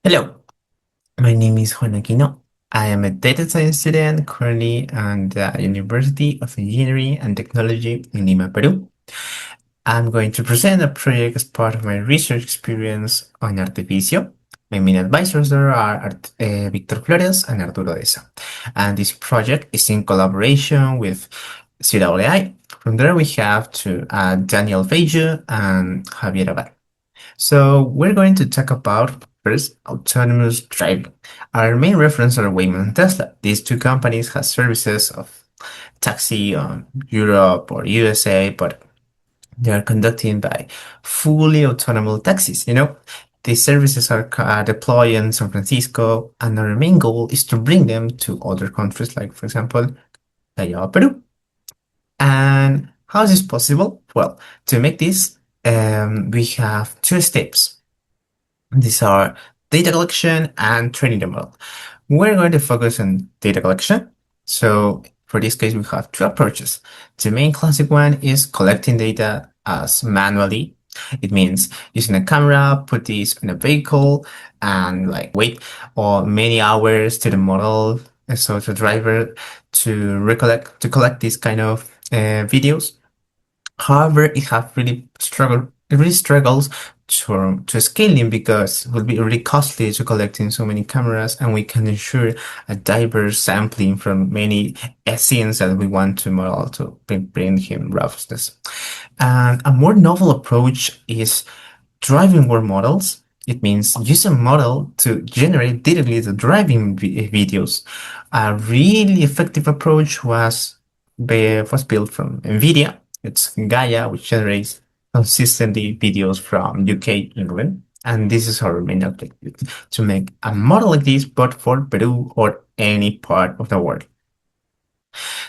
Hello, my name is Juan Aquino. I am a data science student currently at the University of Engineering and Technology in Lima, Peru. I'm going to present a project as part of my research experience on Artificio. My main advisors there are Victor Flores and Arturo Deza. And this project is in collaboration with CWI. From there, we have Daniel Feiju and Javier Abad. So we're going to talk about first autonomous driving. Our main reference are Waymo and Tesla. These two companies have services of taxi on Europe or USA, but they are conducted by fully autonomous taxis. These services are deployed in San Francisco, and our main goal is to bring them to other countries, like for example, Callao, Peru. And how is this possible? Well, to make this, we have two steps. These are data collection and training the model. We're going to focus on data collection. So for this case, we have two approaches. The main classic one is collecting data as manually. It means using a camera, put this in a vehicle and like wait or many hours to the model, so the driver to collect these kind of videos. However, it really struggles to scaling because it will be really costly to collecting so many cameras, and we can ensure a diverse sampling from many scenes that we want to model to bring him robustness. And a more novel approach is driving world models. It means use a model to generate directly the driving videos. A really effective approach was built from NVIDIA. It's Gaia, which generates consistently videos from UK, England. And this is our main objective, to make a model like this, but for Peru or any part of the world.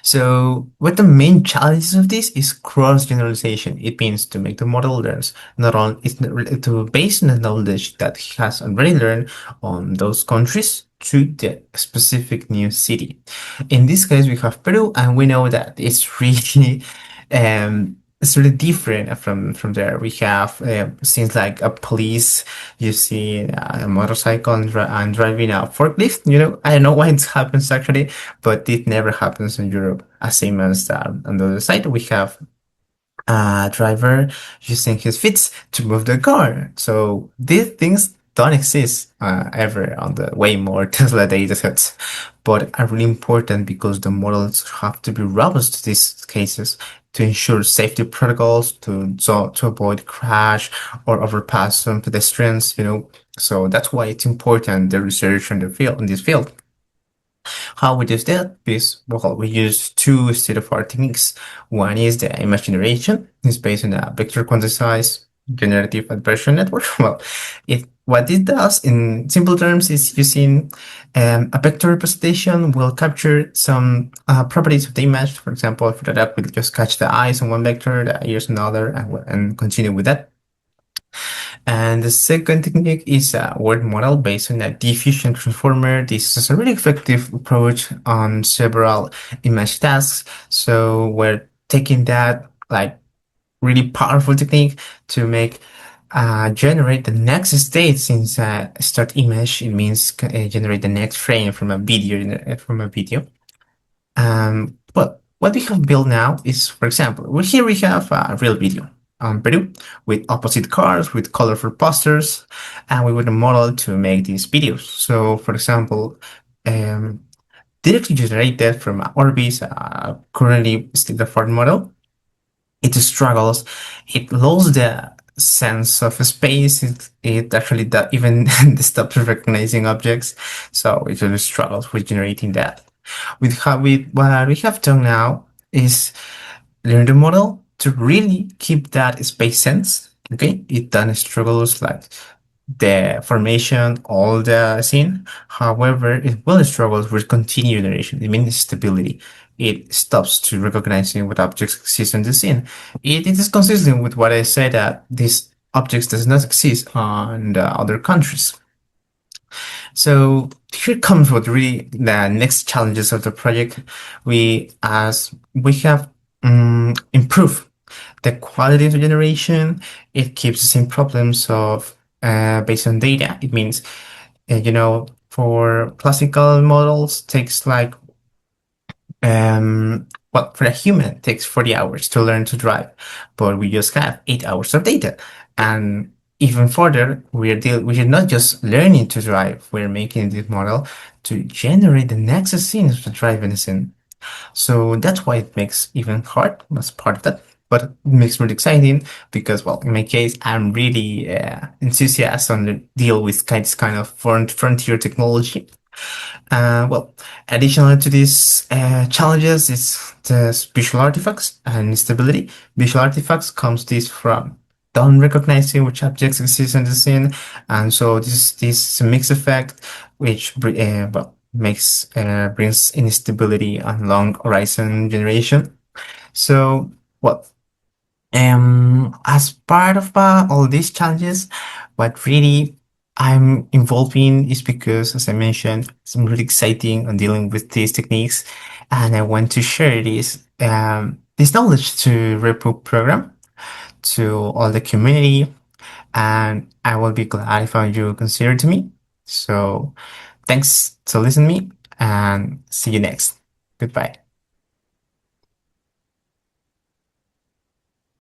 So what the main challenges of this is cross generalization. It means to make the model learns not only to base on the knowledge that he has already learned on those countries to the specific new city. In this case, we have Peru, and we know that it's really different from there. We have things like a police, you see a motorcycle and driving a forklift. I don't know why it happens actually, but it never happens in Europe. As same as on the other side, we have a driver using his feet to move the car. So these things don't exist ever on the way more Tesla data sets, but are really important because the models have to be robust to these cases to ensure safety protocols to avoid crash or overpass some pedestrians. So that's why it's important the research in this field. How we do that is, well, we use two state-of-art techniques. One is the image generation. It's based on a vector quantized generative adversarial network. Well, what it does in simple terms is using a vector representation will capture some properties of the image. For example, if the duck will just catch the eyes on one vector, the ears on another, and continue with that. And the second technique is a word model based on a diffusion transformer. This is a really effective approach on several image tasks. So we're taking that like really powerful technique to make generate the next state since start image. It means generate the next frame from a video. But what we have built now is, for example, here we have a real video on Peru with opposite cars, with colorful posters, and we would model to make these videos. So, for example, um, directly generated from Orbis, currently state of art model, it struggles. It loses the sense of space. It actually even stops recognizing objects. So it really struggles with generating that. What we have done now is learn the model to really keep that space sense. Okay, it then struggles like the formation, all the scene. However, it will struggle with continued narration. It means stability. It stops to recognizing what objects exist in the scene. It is consistent with what I said that these objects does not exist on the other countries. So here comes what really the next challenges of the project. As we have improved the quality of the generation, it keeps the same problems of based on data. It means For classical models, takes like well, for a human, it takes 40 hours to learn to drive, but we just have 8 hours of data. And even further, we're not just learning to drive, we're making this model to generate the next scenes for driving a scene. So that's why it makes even hard as part of that. But it makes me really exciting because, well, in my case, I'm really enthusiastic on the deal with this kind of frontier technology. Well, additional to these challenges is the visual artifacts and stability. Visual artifacts comes this from don't recognizing which objects exist in the scene, and so this is a mixed effect, which well makes brings instability and long horizon generation. So, well, as part of all these challenges, what really I'm involved in is because, as I mentioned, it's really exciting on dealing with these techniques, and I want to share this knowledge to REPU program to all the community, and I will be glad if you consider to me. So, thanks to listen to me, and see you next. Goodbye.